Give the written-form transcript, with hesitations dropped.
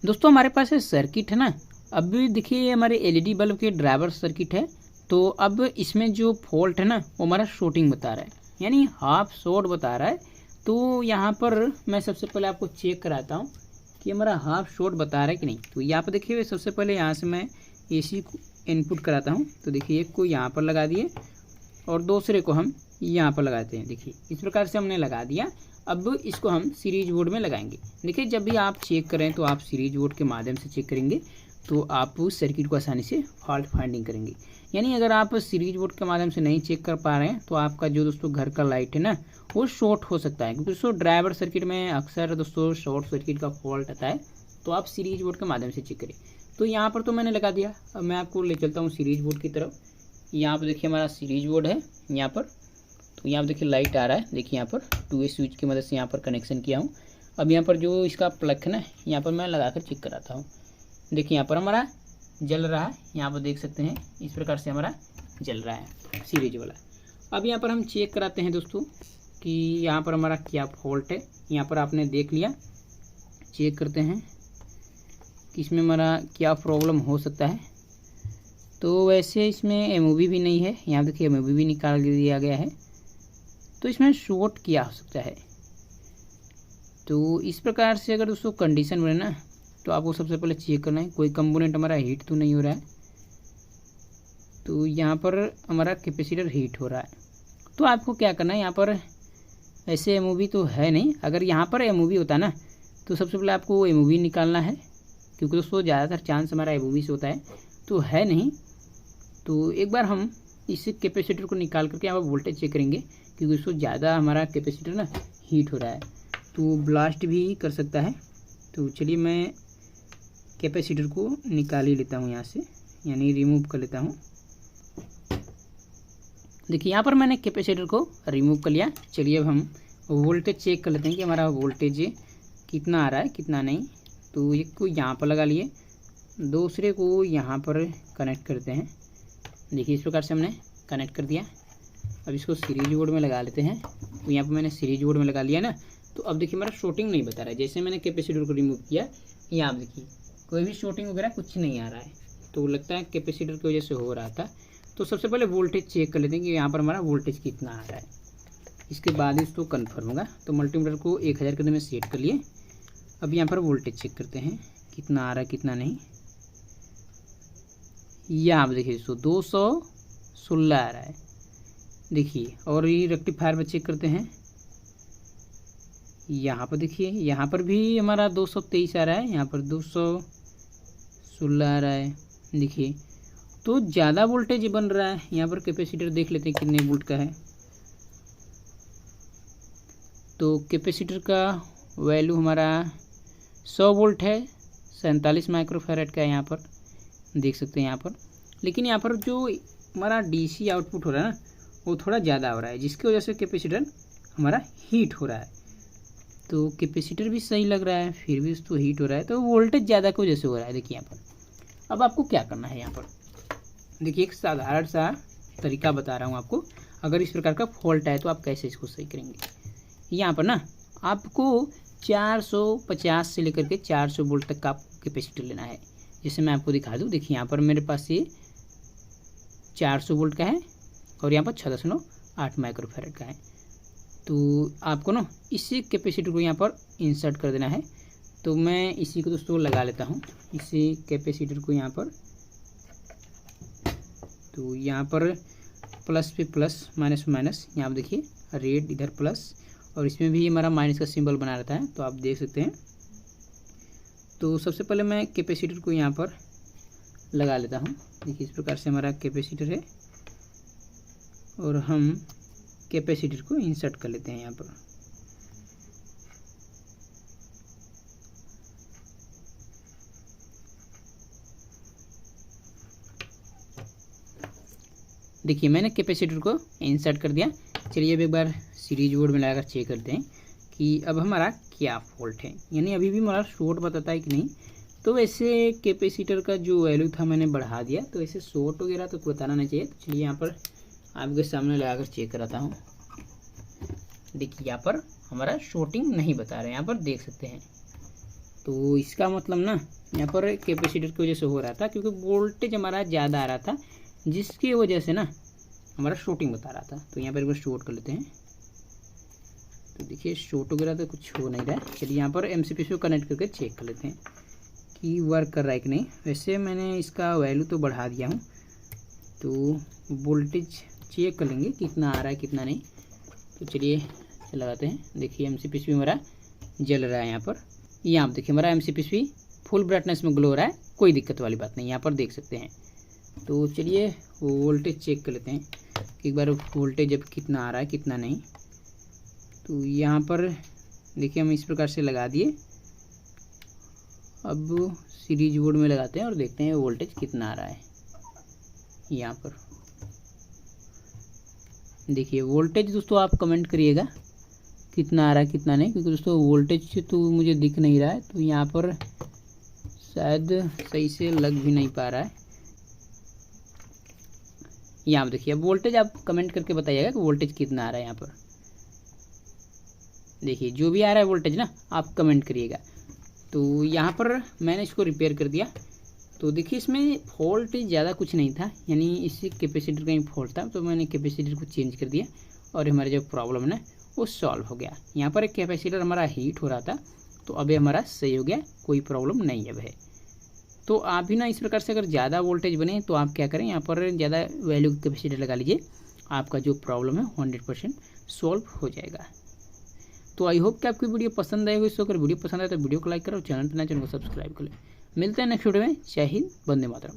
दोस्तों हमारे पास ये सर्किट है ना। अब भी देखिए हमारे एलईडी बल्ब के ड्राइवर सर्किट है। तो अब इसमें जो फॉल्ट है ना वो हमारा शॉर्टिंग बता रहा है, यानी हाफ शॉर्ट बता रहा है। तो यहाँ पर मैं सबसे पहले आपको चेक कराता हूँ कि हमारा हाफ शॉर्ट बता रहा है कि नहीं। तो यहाँ पर देखिए सबसे पहले यहाँ से मैं एसी को इनपुट कराता हूँ। तो देखिए एक को यहाँ पर लगा दिए और दूसरे को हम यहाँ पर लगाते हैं। देखिए इस प्रकार से हमने लगा दिया। अब इसको हम सीरीज बोर्ड में लगाएंगे। देखिए जब भी आप चेक करें तो आप सीरीज बोर्ड के माध्यम से चेक करेंगे तो आप उस सर्किट को आसानी से फॉल्ट फाइंडिंग करेंगे। यानी अगर आप सीरीज बोर्ड के माध्यम से नहीं चेक कर पा रहे हैं तो आपका जो दोस्तों घर का लाइट है ना वो शॉर्ट हो सकता है, क्योंकि दोस्तों ड्राइवर सर्किट में अक्सर दोस्तों शॉर्ट सर्किट का फॉल्ट आता है। तो आप सीरीज बोर्ड के माध्यम से चेक करें। तो यहाँ पर तो मैंने लगा दिया। अब मैं आपको ले चलता हूँ सीरीज बोर्ड की तरफ। यहाँ पर देखिए हमारा सीरीज बोर्ड है यहाँ पर। तो यहाँ पर देखिए लाइट आ रहा है। देखिए यहाँ पर 2A स्विच की मदद से यहाँ पर कनेक्शन किया हूँ। अब यहाँ पर जो इसका प्लग है ना यहाँ पर मैं लगा कर चेक कराता हूँ। देखिए यहाँ पर हमारा जल रहा है, यहाँ पर देख सकते हैं इस प्रकार से हमारा जल रहा है सीरीज वाला। अब यहाँ पर हम चेक कराते हैं दोस्तों कि यहाँ पर हमारा क्या फॉल्ट है। यहाँ पर आपने देख लिया, चेक करते हैं कि इसमें हमारा क्या प्रॉब्लम हो सकता है। तो वैसे इसमें MOV भी नहीं है, यहाँ देखिए MOV भी निकाल दिया गया है। तो इसमें शॉर्ट क्या हो सकता है। तो इस प्रकार से अगर दोस्तों कंडीशन बने ना तो आपको सबसे पहले चेक करना है कोई कंपोनेंट हमारा हीट तो नहीं हो रहा है। तो यहाँ पर हमारा कैपेसिटर हीट हो रहा है। तो आपको क्या करना है, यहाँ पर ऐसे MOV तो है नहीं। अगर यहाँ पर MOV होता ना तो सबसे पहले आपको MOV निकालना है, क्योंकि दोस्तों ज़्यादातर चांस हमारा MOV से होता है। तो है नहीं, तो एक बार हम इस कैपेसिटर को निकाल करके यहाँ पर वोल्टेज चेक करेंगे, क्योंकि दोस्तों ज़्यादा हमारा कैपेसिटर ना हीट हो रहा है तो ब्लास्ट भी कर सकता है। तो चलिए मैं कैपेसिटर को निकाल ही लेता हूँ यहाँ से, यानी रिमूव कर लेता हूँ। देखिए यहाँ पर मैंने कैपेसिटर को रिमूव कर लिया। चलिए अब हम वोल्टेज चेक कर लेते हैं कि हमारा वोल्टेज कितना आ रहा है कितना नहीं। तो एक को यहाँ पर लगा लिए, दूसरे को यहाँ पर कनेक्ट करते हैं। देखिए इस प्रकार से हमने कनेक्ट कर दिया। अब इसको सीरीज बोर्ड में लगा लेते हैं। तो यहाँ पर मैंने सीरीज बोर्ड में लगा लिया ना। तो अब देखिए हमारा शॉर्टिंग नहीं बता रहा है। जैसे मैंने कैपेसिटर को रिमूव किया, यहाँ आप देखिए कोई भी शॉर्टिंग वगैरह कुछ नहीं आ रहा है। तो लगता है कैपेसिटर की वजह से हो रहा था। तो सबसे पहले वोल्टेज चेक कर लेते हैं कि यहाँ पर हमारा वोल्टेज कितना आ रहा है, इसके बाद इसको कन्फर्म होगा। तो मल्टीमीटर को 1000 के में सेट कर लिए। अब यहाँ पर वोल्टेज चेक करते हैं कितना आ रहा है कितना नहीं। यहाँ आप देखिए 216 आ रहा है। देखिए और ये रेक्टिफायर पर चेक करते हैं। यहाँ पर देखिए यहाँ पर भी हमारा 223 आ रहा है, यहाँ पर 216 आ रहा है। देखिए तो ज़्यादा वोल्टेज बन रहा है। यहाँ पर कैपेसिटर देख लेते हैं कितने वोल्ट का है। तो कैपेसिटर का वैल्यू हमारा 100 वोल्ट है, 47 माइक्रोफैरड का है यहाँ पर देख सकते हैं यहाँ पर। लेकिन यहाँ पर जो हमारा DC आउटपुट हो रहा है ना वो थोड़ा ज़्यादा हो रहा है, जिसकी वजह से कैपेसिटर हमारा हीट हो रहा है। तो कैपेसिटर भी सही लग रहा है फिर भी उसको हीट हो रहा है, तो वोल्टेज ज़्यादा की वजह से हो रहा है। देखिए यहाँ पर अब आपको क्या करना है। यहाँ पर देखिए एक साधारण सा तरीका बता रहा हूँ आपको। अगर इस प्रकार का फॉल्ट है तो आप कैसे इसको सही करेंगे। यहाँ पर ना आपको 450 से लेकर के 400 वोल्ट तक का आपको कैपेसिटर लेना है। जैसे मैं आपको दिखा दूँ, देखिए यहाँ पर मेरे पास ये 400 वोल्ट का है और यहाँ पर 6.8 माइक्रोफैरड का है। तो आपको ना इसी कैपेसिटर को यहाँ पर इंसर्ट कर देना है। तो मैं इसी को दोस्तों लगा लेता हूँ, इसी कैपेसिटर को यहाँ पर। तो यहाँ पर प्लस पे प्लस माइनस माइनस, यहाँ पर देखिए रेड इधर प्लस और इसमें भी हमारा माइनस का सिंबल बना रहता है। तो आप देख सकते हैं। तो सबसे पहले मैं कैपेसिटर को यहाँ पर लगा लेता हूँ। देखिए इस प्रकार से हमारा कैपेसिटर है और हम कैपेसिटर को इंसर्ट कर लेते हैं यहाँ पर। देखिए मैंने कैपेसिटर को इंसर्ट कर दिया। चलिए अब एक बार सीरीज बोर्ड में लगाकर चेक करते हैं कि अब हमारा क्या फॉल्ट है, यानी अभी भी हमारा शॉर्ट बताता है कि नहीं। तो वैसे कैपेसिटर का जो वैल्यू था मैंने बढ़ा दिया, तो ऐसे शॉर्ट वगैरह तो बताना नहीं चाहिए। तो चलिए यहाँ पर आपके सामने लगाकर चेक कराता हूँ। देखिए यहाँ पर हमारा शॉर्टिंग नहीं बता रहे हैं, यहाँ पर देख सकते हैं। तो इसका मतलब ना यहाँ पर कैपेसिटर की वजह से हो रहा था, क्योंकि वोल्टेज हमारा ज़्यादा आ रहा था, जिसकी वजह से ना हमारा शॉर्टिंग बता रहा था। तो यहाँ पर एक बार शॉर्ट कर लेते हैं। तो देखिए शॉर्ट वगैरह तो कुछ हो नहीं रहा है। चलिए यहाँ पर MCPC को कनेक्ट करके चेक कर लेते हैं कि वर्क कर रहा है कि नहीं। वैसे मैंने इसका वैल्यू तो बढ़ा दिया हूँ, तो वोल्टेज चेक कर लेंगे कितना आ रहा है कितना नहीं। तो चलिए लगाते हैं। देखिए MCPC भी हमारा जल रहा है यहाँ पर। यहाँ आप देखिए हमारा MCPC फुल ब्राइटनेस में ग्लो हो रहा है, कोई दिक्कत वाली बात नहीं, यहाँ पर देख सकते हैं। तो चलिए वोल्टेज चेक कर लेते हैं एक बार, वोल्टेज अब कितना आ रहा है कितना नहीं। तो यहाँ पर देखिए हम इस प्रकार से लगा दिए। अब सीरीज बोर्ड में लगाते हैं और देखते हैं वोल्टेज कितना आ रहा है। यहाँ पर देखिए वोल्टेज दोस्तों आप कमेंट करिएगा कितना आ रहा है कितना नहीं, क्योंकि दोस्तों वोल्टेज तो मुझे दिख नहीं रहा है। तो यहाँ पर शायद सही से लग भी नहीं पा रहा है। यहाँ देखिए अब वोल्टेज आप कमेंट करके बताइएगा कि वोल्टेज कितना आ रहा है। यहाँ पर देखिए जो भी आ रहा है वोल्टेज ना आप कमेंट करिएगा। तो यहाँ पर मैंने इसको रिपेयर कर दिया। तो देखिए इसमें फॉल्ट ज़्यादा कुछ नहीं था, यानी इसी कैपेसिटर का ही फॉल्ट था। तो मैंने कैपेसिटर को चेंज कर दिया और हमारा जो प्रॉब्लम है ना वो सॉल्व हो गया। यहाँ पर एक कैपेसिटर हमारा हीट हो रहा था, तो अभी हमारा सही हो गया, कोई प्रॉब्लम नहीं अब है। तो आप भी ना इस प्रकार से अगर ज़्यादा वोल्टेज बने तो आप क्या करें, यहाँ पर ज़्यादा वैल्यू कैपेसिटर लगा लीजिए, आपका जो प्रॉब्लम है 100% सॉल्व हो जाएगा। तो आई होप कि आपकी वीडियो पसंद आएगी। इसको अगर वीडियो पसंद आए तो वीडियो को लाइक करो, चैनल पर नए चैनल को सब्सक्राइब कर ले। मिलते हैं नेक्स्ट वीडियो में। जय हिंद, वंदे मातरम।